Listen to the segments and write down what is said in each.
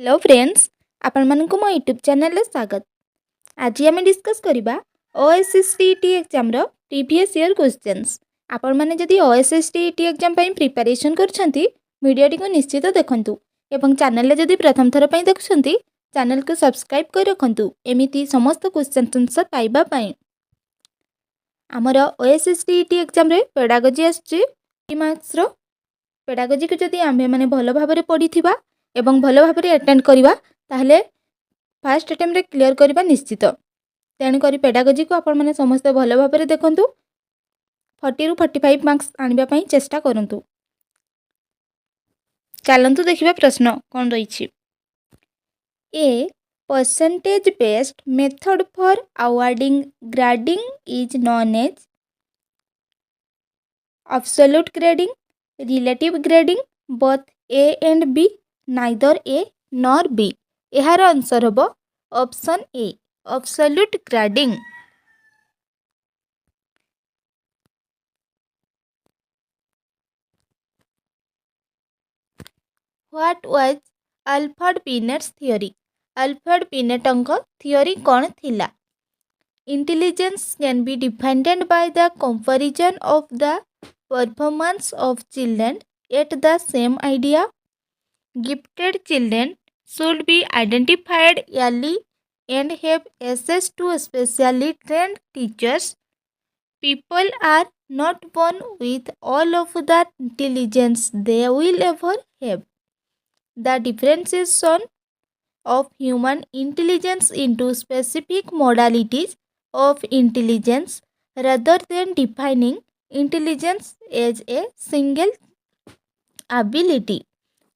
Hello friends, आपण मानकु मो YouTube channel रे स्वागत। आज आम डिस्कस करबा OSSTET एग्जाम रो प्रीवियस ईयर क्वेश्चंस। आपण माने जदि OSSTET एग्जाम पई प्रिपरेशन करछंती वीडियो को निश्चित देखंतु एवं चैनल रे जदि प्रथम थर पई देखछंती चैनल को सब्सक्राइब कर रखंतु एमिति समस्त क्वेश्चन आंसर पाइबा पई। हमर OSSTET एग्जाम रे पेडागोजी आछि मार्क्स रो पेडागोजी को जदि आमे माने भलो भाबरे पढिथिबा एवं भलो भाबरे अटेंड करिबा ताहले फास्ट अटेम्प्ट रे क्लियर करिबा निश्चित। तेणु करी पेडागोजी को आपण माने समस्त भलो भाबरे देखंतु 40 रु 45 मार्क्स आनिबा पई चेष्टा करंतु। चलंतु देखिबा प्रश्न कोन रहिछि। A percentage based method for awarding grading is known as absolute grading, relative grading, both A and B, neither A nor B। एहार आंसर हबो option A absolute grading। What was Alfred Pinet's theory? Alfred Pinetଙ୍କ theory कौन थिला? Intelligence can be defined by the comparison of the performance of children at the same idea. Gifted children should be identified early and have access to specially trained teachers. People are not born with all of the intelligence they will ever have. The differentiation of human intelligence into specific modalities of intelligence rather than defining intelligence as a single ability।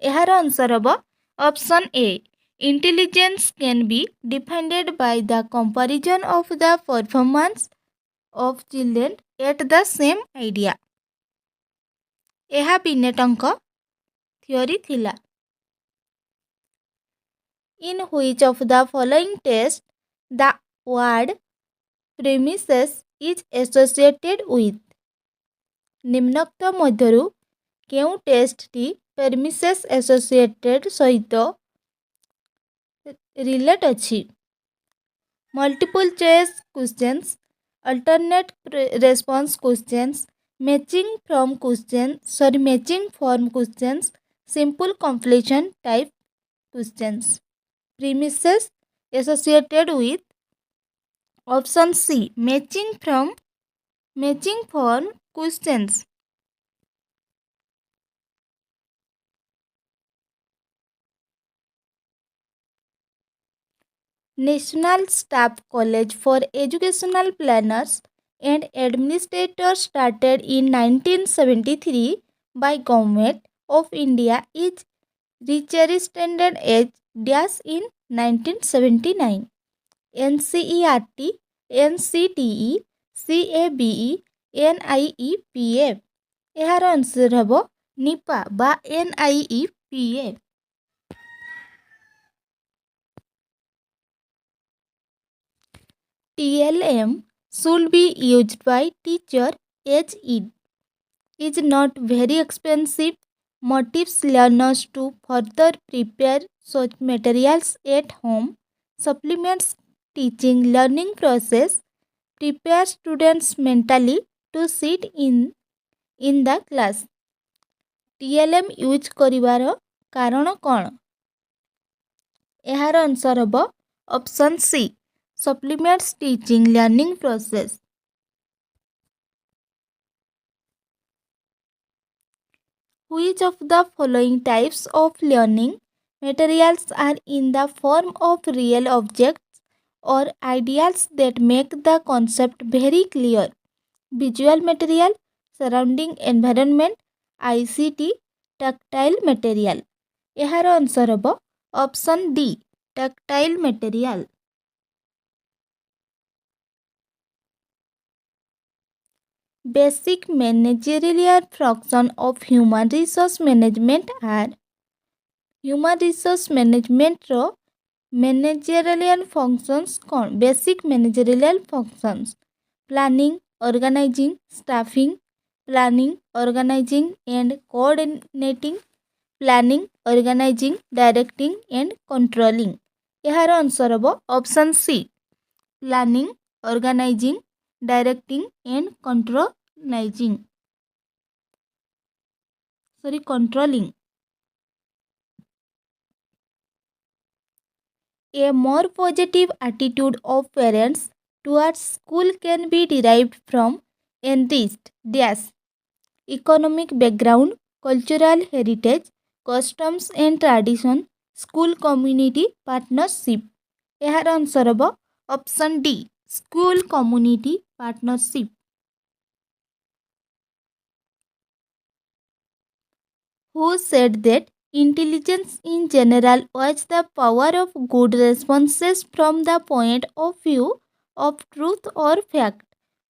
एहार answer हबो option A intelligence can be defined by the comparison of the performance of children at the same idea. एहा पिनेटंक theory थिला। In which of the following test the word premises is associated with. निम्नोक्त मध्यरु केउ test टी premises associated सहित relate अछि। Multiple choice questions, alternate response questions, matching from questions, simple completion type questions. Premises associated with option C matching form questions. National Staff College for Educational Planners and Administrators started in 1973 by Government of India is registered as dash in 1979। NCERT, NCTE, CABE, NIEPA। एहार answer हबो NIEPA बा NIEPA। TLM should be used by teacher as it is not very expensive, motivates learners to further prepare such materials at home, supplements teaching learning process, prepares students mentally to sit in the class। TLM use करिवार कारण कौन? एहार answer हबो option C supplements teaching learning process। Which of the following types of learning materials are in the form of real objects or ideas that make the concept very clear? Visual material, surrounding environment, ICT, tactile material। एहार answer हबो option D tactile material। Basic managerial function of human resource management are। human resource management रो managerial functions कौन? Basic managerial functions planning, organizing, staffing, planning, organizing and coordinating, planning, organizing, directing and controlling. ଏହାର answer ହେବ option C planning, organizing, directing and controlling. A more positive attitude of parents towards school can be derived from enriched dash economic background, cultural heritage, customs and tradition, school community partnership. ଏହାର answer ହେବ option D school community partnership. Who said that intelligence in general was the power of good responses from the point of view of truth or fact?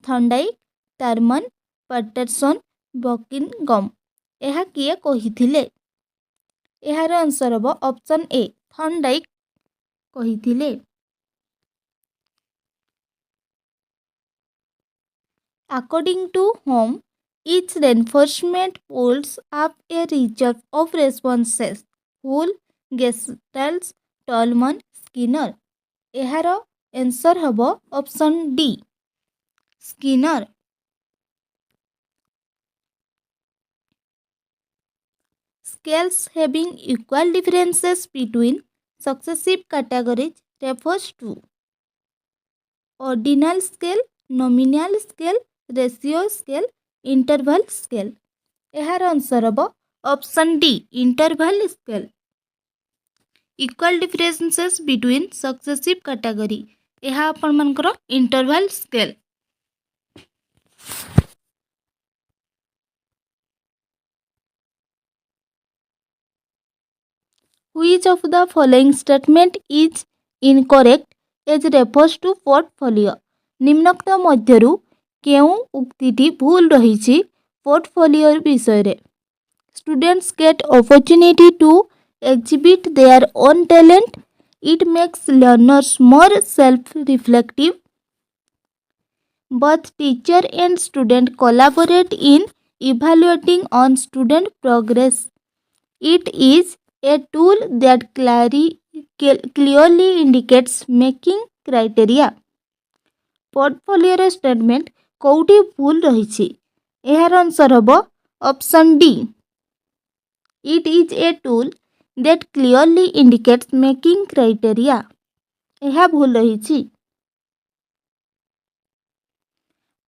Thorndike, Thurman, Patterson, Buckingham. ଏହା କିଏ କହିଥିଲେ? ଏହାର answer ହେବ option A ଥର୍ନଡାଇକ୍ କହିଥିଲେ. According to whom each reinforcement pulls up a reserve of responses? Hull, Gestalt, Tolman, Skinner. ଏହାର answer ହେବ option D Skinner. Scales having equal differences between successive categories refers to ordinal scale, nominal scale, ratio scale, interval scale. ଏହାର answer ହେବ option D interval scale. Equal differences between successive category ଏହା ଆପଣମାନଙ୍କର interval scale. Which of the following statement is incorrect as refers to portfolio? ନିମ୍ନୋକ୍ତ ମଧ୍ୟରୁ କେଉଁ ଉକ୍ତିଟି ଭୁଲ ରହିଛି portfolio ବିଷୟରେ? Students get opportunity to exhibit their own talent. It makes learners more self-reflective. Both teacher and student collaborate in evaluating on student progress. It is a tool that clearly indicates making criteria. ପୋର୍ଟଫୋଲିଓର statement କେଉଁଠି ଭୁଲ ରହିଛି? ଏହାର answer ହେବ option D it is a tool that clearly indicates making criteria. ଏହା ଭୁଲ ରହିଛି.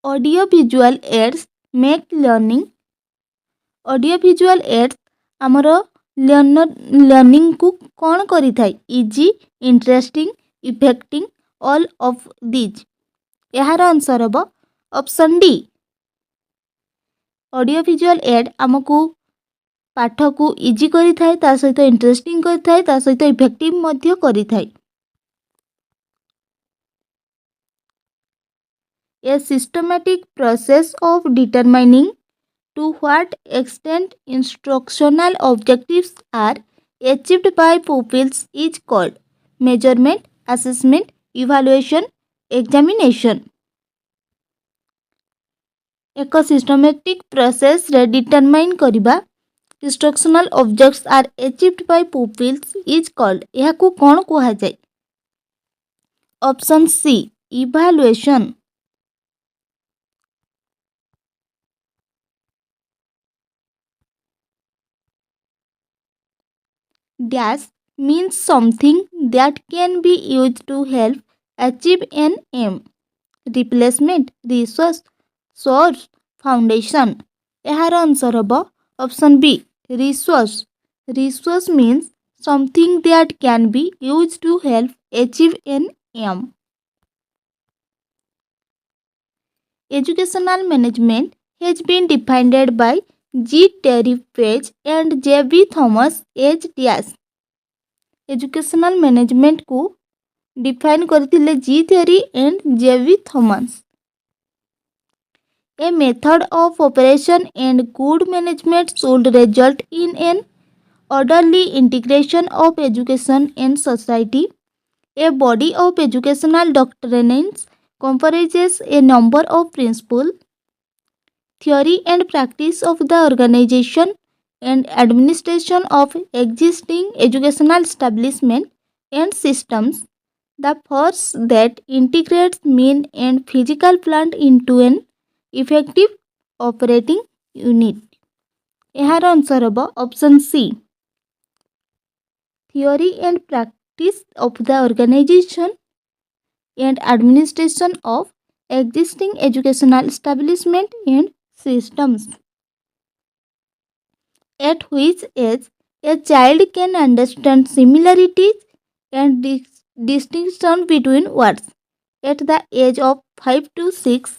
Audio visual aids make learning. Audio visual aids ଆମର ଲର୍ଣ୍ଣିଂକୁ କ'ଣ କରିଥାଏ? Easy, interesting, effecting, all of these. ଏହାର ଆନ୍ସର୍ ହେବ option D audio visual aid ଆମକୁ ପାଠକୁ ଇଜି କରିଥାଏ, ତା ସହିତ ଇଣ୍ଟରେଷ୍ଟିଂ କରିଥାଏ, ତା ସହିତ ଇଫେକ୍ଟିଭ୍ ମଧ୍ୟ କରିଥାଏ. A systematic process of determining to what extent instructional objectives are achieved by pupils is called measurement, assessment, evaluation, examination. ଏକ ସିଷ୍ଟମେଟିକ୍ ପ୍ରୋସେସ୍ରେ ଡିଟରମାଇନ୍ କରିବା instructional objects are achieved by pupils is called. ଏହାକୁ କ'ଣ କୁହାଯାଏ? Option C evaluation. Dash means something that can be used to help achieve an aim. Replacement, resource, source, foundation. ଏହାର answer ହେବ option B resource. Resource means something that can be used to help achieve an aim. Educational management has been defined by G. Terry Page and J. B. Thomas as dash. Educational management को define करथिले G theory and J B Thomas. A method of operation and good management should result in an orderly integration of education and society. A body of educational doctrines comprises a number of principles, theory and practice of the organization and administration of existing educational establishment and systems. The force that integrates mean and physical plant into an effective operating unit. ଏହାର answer ହେବ option C theory and practice of the organization and administration of existing educational establishment and systems. At which age a child can understand similarities and distinction between words. At the age of 5 to 6,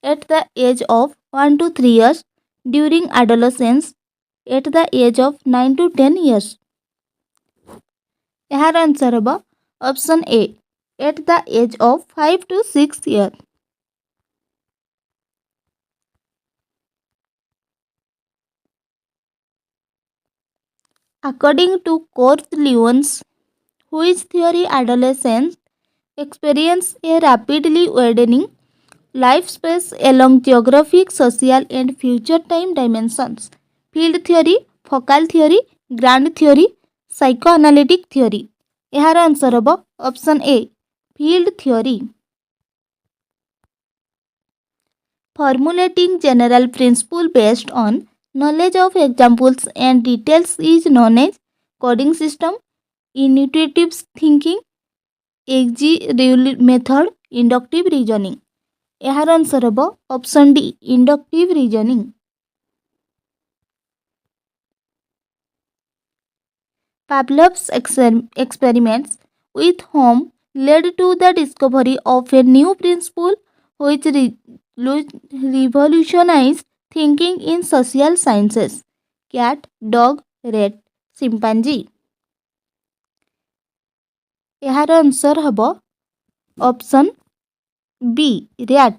at the age of 1 to 3 years, during adolescence, at the age of 9 to 10 years. ଏହାର answer ହେବ option A at the age of 5 to 6 years. According to Corth-Lewins, whose theory adolescents experience a rapidly widening life space along geographic, social and future time dimensions. Field theory, focal theory, grand theory, psychoanalytic theory. ଏହାର answer ହେବ option A field theory. Formulating general principle based on knowledge of examples and details is known as coding system, intuitive thinking, method, inductive reasoning. ଏହାର answer ହେବ option D inductive reasoning. Pavlov's experiments with home led to the discovery of a new principle which revolutionized thinking in social sciences. Cat, dog, rat, chimpanzee. ଏହାର answer ହେବ option B. Rat.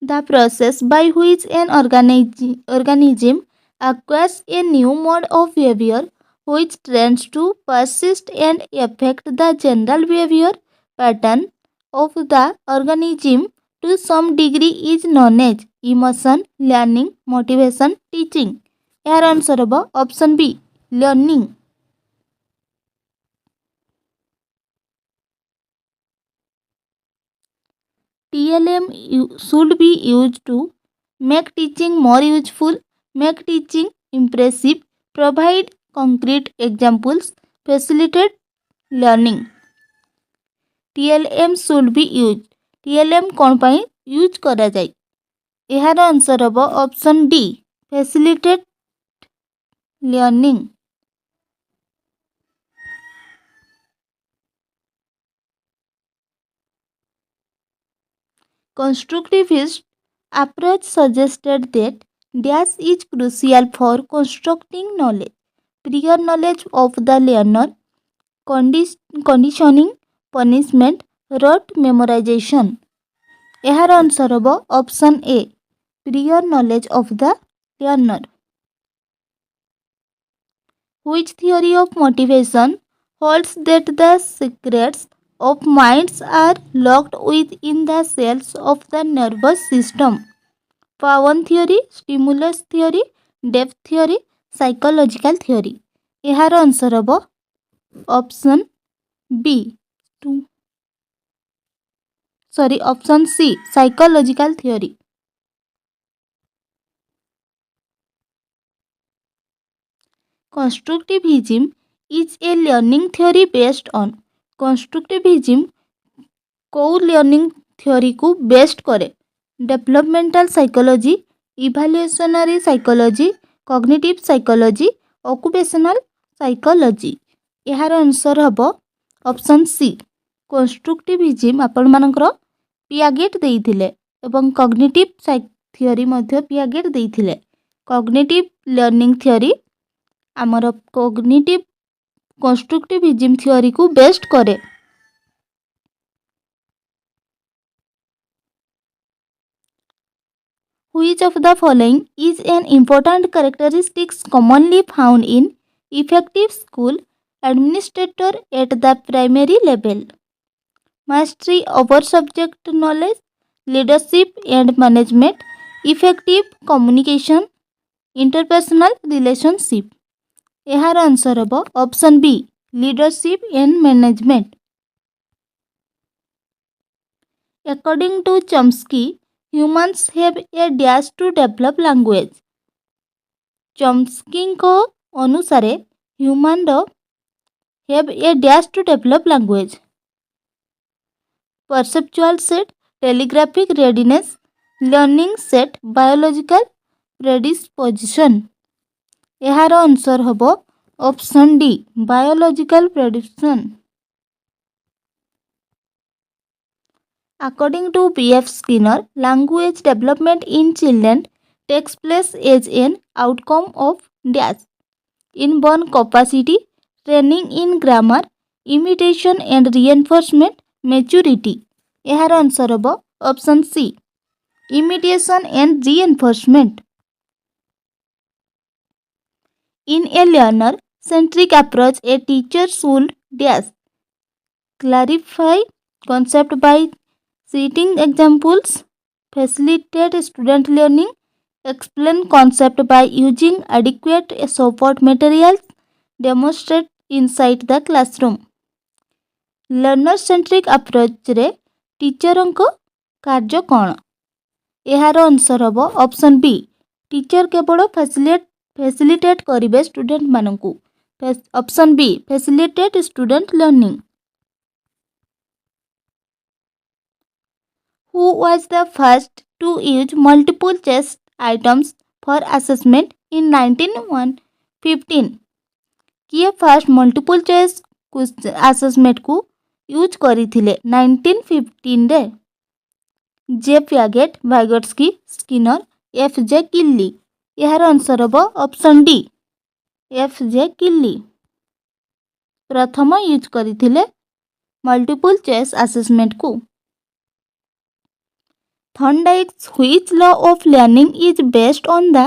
The process by which an organism acquires a new mode of behavior which tends to persist and affect the general behavior pattern of the organism to some degree is known as emotion, learning, motivation, teaching. ଏହାର answer ହେବ option B learning. TLM should be used to make teaching more useful, make teaching impressive, provide concrete examples, facilitate learning. TLM should be used. TLM କ'ଣ ପାଇଁ use କରାଯାଏ? ଏହାର answer ହେବ option D facilitate learning. Constructivist approach suggested that dash is crucial for constructing knowledge. Prior knowledge of the learner, conditioning, punishment, rote memorization. ଏହାର answer ହେବ option A prior knowledge of the learner. Which theory of motivation holds that the secrets of minds are locked within the cells of the nervous system? Pawan theory, stimulus theory, depth theory, psychological theory. ଏହାର answer ହେବ option B option C psychological theory. Constructivism is a learning theory based on. Constructivism କୋଉ learning ଥିଓରିକୁ best କରେ? Developmental psychology, evolutionary psychology, cognitive psychology, occupational psychology. ଏହାର answer ହେବ option C constructivism. ଆପଣମାନଙ୍କର Piaget ଦେଇଥିଲେ ଏବଂ କଗ୍ନିଟିଭ୍ ଥିଓରି ମଧ୍ୟ Piaget ଦେଇଥିଲେ. କଗ୍ନିଟିଭ୍ ଲର୍ଣ୍ଣିଂ ଥିଓରି ଆମର କଗ୍ନିଟିଭ୍ କନଷ୍ଟ୍ରକ୍ଟିଭିଜିମ୍ ଥିଓରିକୁ ବେଷ୍ଟ କରେ. Which of the following is an important characteristic commonly found in effective school administrator at the primary level? mastery over subject knowledge, leadership and management, effective communication, interpersonal relationship. ଏହାର answer ହେବ option B leadership and management. According to Chomsky, humans have a dash to develop language. ଚମ୍ସ୍କିଙ୍କ ଅନୁସାରେ ହ୍ୟୁମାନର have a dash to develop language. Perceptual set, telegraphic readiness, learning set, biological predisposition. ଏହାର answer ହେବ option D biological predisposition. According to B.F. Skinner, language development in children takes place as an outcome of dash inborn capacity, training in grammar, imitation and reinforcement, maturity. ଏହାର answer ହେବ option C imitation and reinforcement. In a learner-centric approach, a teacher should dash clarify concept by citing examples, facilitate student learning, explain concept by using adequate support materials, demonstrate inside the classroom. Learner-centric approach रे टीचरଙ୍କ କାର୍ଯ୍ୟ କ'ଣ? ଏହାର answer ହେବ option B teacher केवल facilitate करिवे student माननकु. Option B facilitate student learning. Who was the first to use multiple choice items for assessment in 1915? किए first multiple choice assessment को यूज करथिले 1915 रे? जे प्यागेट, वाइगोट्स्की, स्किनर, एफ जे किल्ली. यार आंसर हम ऑप्शन डी एफ जे किल्ली प्रथम यूज करथिले मल्टीपल चॉइस असेसमेंट को. Thorndike's which law of learning is based on the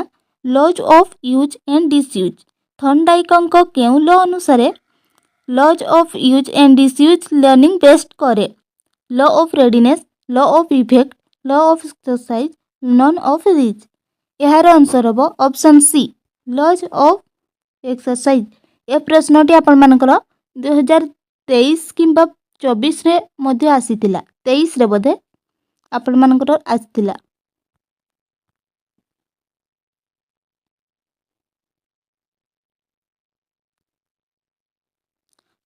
laws of use and disuse. थॉर्नडाइकଙ୍କ केउ लॉ अनुसार laws of use and disuse learning based करे? Law of readiness, law of effect, law of exercise, none of this. यार answer हम option C laws of exercise. ए प्रश्नटी आपण मानकर 2023 किंबा 24 रे मध्ये आसीतिला. 23 रे बोधे आपण मानकर आसीतिला.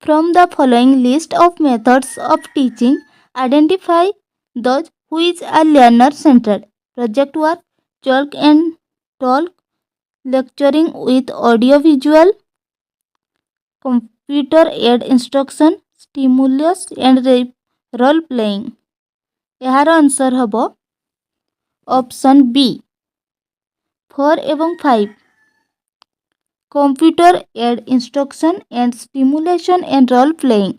From the following list of methods of teaching, identify those which are learner-centered. Project work, chalk and talk, lecturing with audio-visual, computer-aided instruction, stimulus and role-playing. यार आंसर हम ऑप्शन बी 4 एवं 5 computer aid instruction and stimulation and role playing.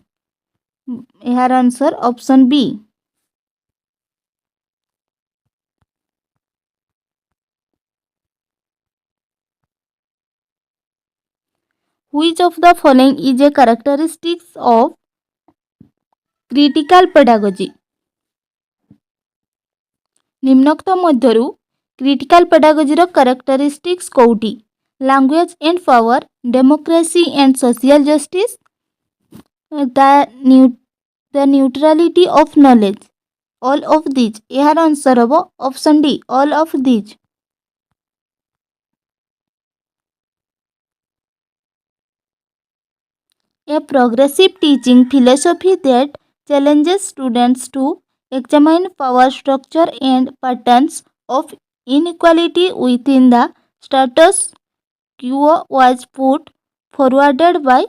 यार answer option B. Which of the following is a characteristics of critical pedagogy? निम्नोक्त मध्यरु critical pedagogy रो characteristics कोउटी? Language and power, democracy and social justice, the neutrality of knowledge, all of these. यार answer हम option D all of these. A progressive teaching philosophy that challenges students to examine power structure and patterns of inequality within the status quo was put forwarded by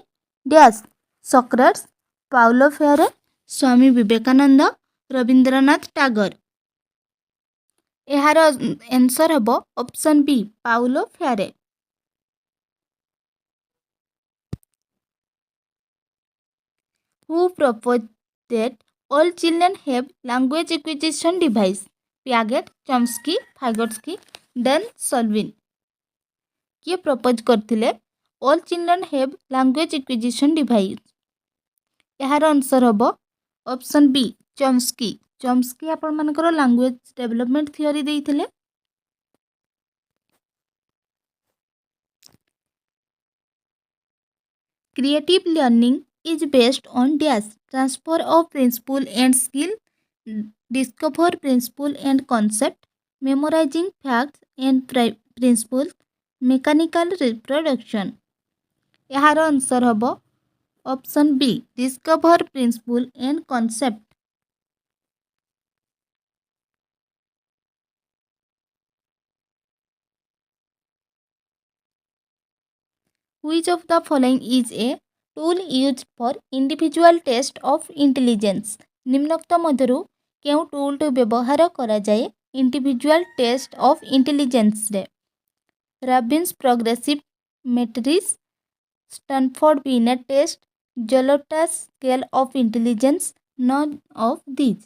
dash Socrates, Paulo Freire, Swami Vivekananda, Rabindranath Tagore. यार answer हम option B Paulo Freire. Who proposed that all children have language acquisition device? Piaget, Chomsky, Vygotsky, Dan Solvin. किए propose करथिले all children have language acquisition device? यार answer हम option B Chomsky. Chomsky आपण मानकर language development theory देइथिले। Creative learning is based on dash transfer of principle and skill, discover principle and concept, memorizing facts and principles, mechanical reproduction। यार answer हबो option B discover principle and concept. Which of the following is a tool used for individual test of intelligence? निम्नोक्त मध्यरु केउ tool टू व्यवहार करा जाए individual test of intelligence रे? Raven's progressive matrices, Stanford Binet test, Jalota's scale of intelligence, none of these.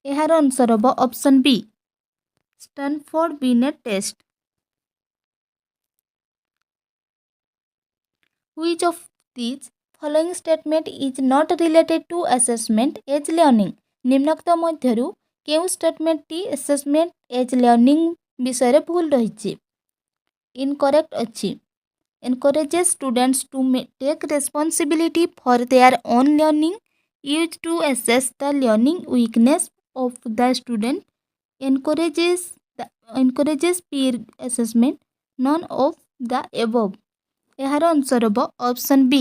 यार answer हबो option B Stanford Binet test. Which of these following statement is not related to assessment as learning? निम्नोक्त मध्यरु केउ statement टी assessment as learning विषय भूल रही? Incorrect अच्छी। encourages students to take responsibility for their own learning, used to assess the learning weakness of the student, encourages peer assessment, none of the above। यार answer हम option B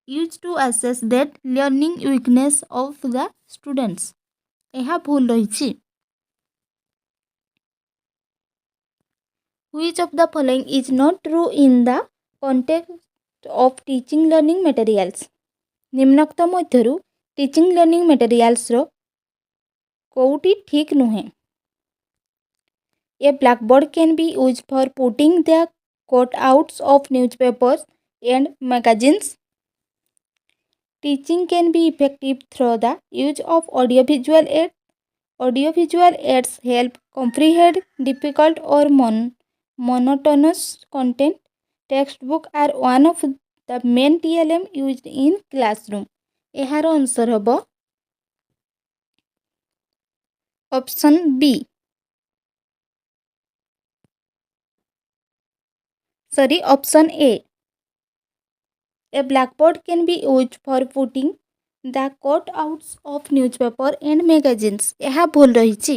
use to assess that learning weakness of the students. यह भूल रही। Which of the following is not true in the context of teaching learning materials? निम्नोक्त मध्यरु teaching learning materials रो कोउटी ठीक नुहे? A blackboard can be used for putting the cutouts of newspapers and magazines. Teaching can be effective through the use of audiovisual aids. Audiovisual aids help comprehend difficult or monotonous content. Textbooks are one of the main TLM used in classroom। यार answer हम option B option A. A blackboard can be used for putting the cutouts of newspaper and magazines। यह भूल रही।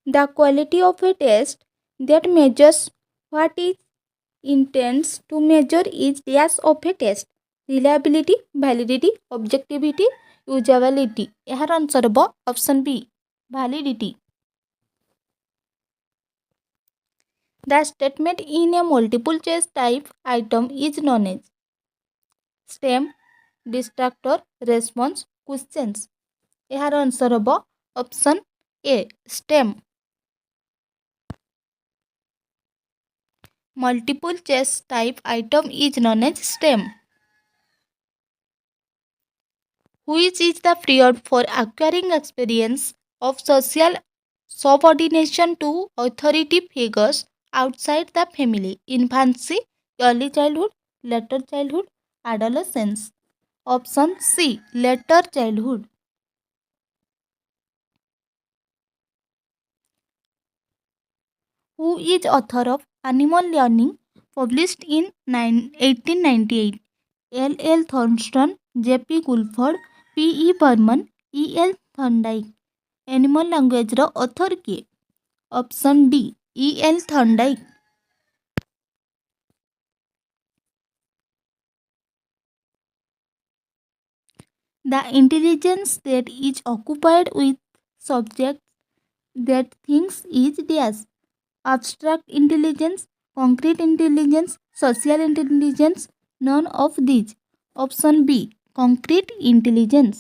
The quality of a test that measures what is intends to measure is dash of a test: reliability, validity, objectivity, usability। यार answer हम option B validity। The statement in a multiple choice type item is known as stem, distractor, response, questions। यार answer हम option A stem। Multiple choice type item is known as stem। Which is the period for acquiring experience of social subordination to authority figures outside the family? Infancy, early childhood, later childhood, adolescence। Option C later childhood। Who is author of Animal Learning, published in 1898? L. L. Thornton, J. P. Guilford, P. E. Burman, E. L. Thorndike। Animal language रो author किए? Option D E. L. Thorndike। The intelligence that is occupied with subjects that thinks is dash: abstract intelligence, concrete intelligence, social intelligence, none of these। Option B concrete intelligence।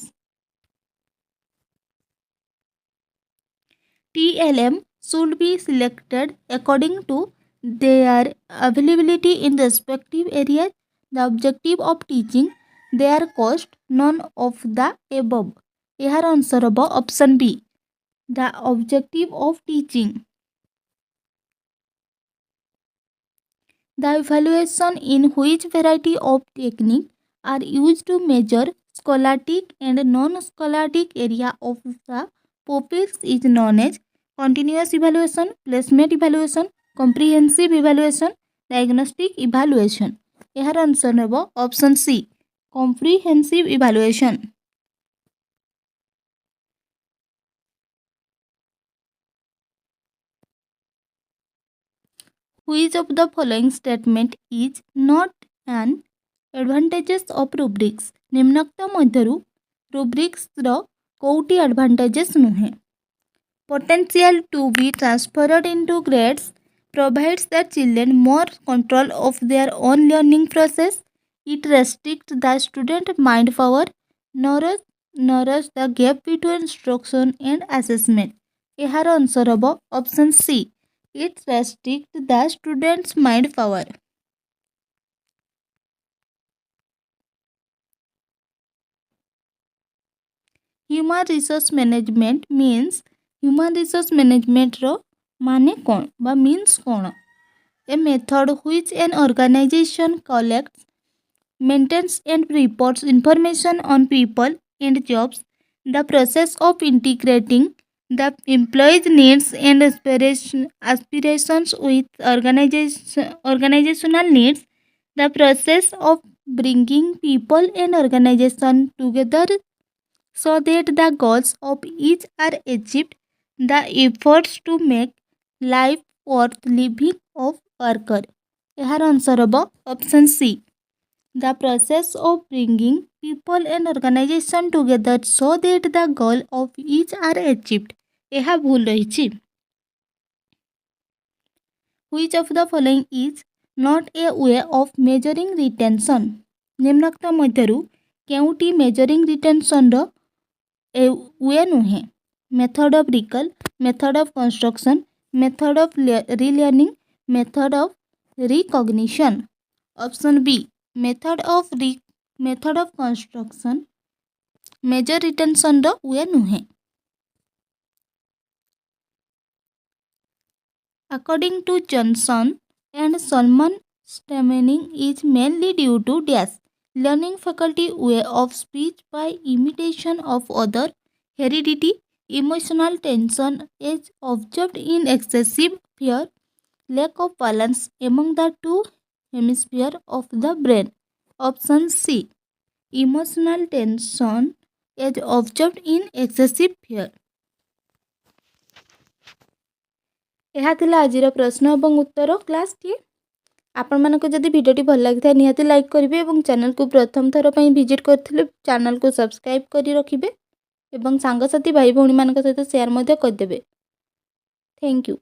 TLM should be selected according to their availability in respective areas, the objective of teaching, their cost, none of the above। यार answer हम option be the objective of teaching. The evaluation in which variety of technique are used to measure scholastic and non-scholastic area of the pupils is known as continuous evaluation, placement evaluation, comprehensive evaluation, diagnostic evaluation. एहार answer हेब option C comprehensive evaluation. Which of the following statement is not an advantages of rubrics? निम्नोक्त मध्यरु rubrics रो कोउटी advantages नुहे. Potential to be transferred into grades provides the children more control of their own learning process. It restricts the student mind power, narrows the gap between instruction and assessment. एहार answer हब option C It restricts the student's mind power. Human resource management means human resource management रो माने कौन बा means कौन. A method which an organization collects, maintains and reports information on people and jobs. The process of integrating the employees' needs and aspirations with organizational needs. The process of bringing people and organization together so that the goals of each are achieved. The efforts to make life worth living of worker. एहार answer हब option C The process of bringing people and organization together so that the goal of each are achieved. ଏହା ଭୁଲ ରହିଛି. Which of the following is not a way of measuring retention? निम्नोक्त मध्यरु केउटी measuring retention रो वे नुहे. Method of recall, method of construction, method of relearning, method of recognition. Option B method of construction measure retention रो वे नुहे. According to Johnson and Solomon, stemming is mainly due to dash learning faculty way of speech by imitation of other, heredity, emotional tension is observed in excessive fear, lack of balance among the two hemispheres of the brain. Option C emotional tension is observed in excessive fear. ଏହା ଥିଲା ଆଜିର ପ୍ରଶ୍ନ ଏବଂ ଉତ୍ତର କ୍ଲାସଟି. ଆପଣମାନଙ୍କୁ ଯଦି ଭିଡ଼ିଓଟି ଭଲ ଲାଗିଥାଏ ନିହାତି ଲାଇକ୍ କରିବେ ଏବଂ ଚ୍ୟାନେଲକୁ ପ୍ରଥମ ଥର ପାଇଁ ଭିଜିଟ୍ କରିଥିଲେ ଚ୍ୟାନେଲକୁ ସବସ୍କ୍ରାଇବ୍ କରି ରଖିବେ ଏବଂ ସାଙ୍ଗସାଥି ଭାଇ ଭଉଣୀମାନଙ୍କ ସହିତ ସେୟାର ମଧ୍ୟ କରିଦେବେ. Thank you.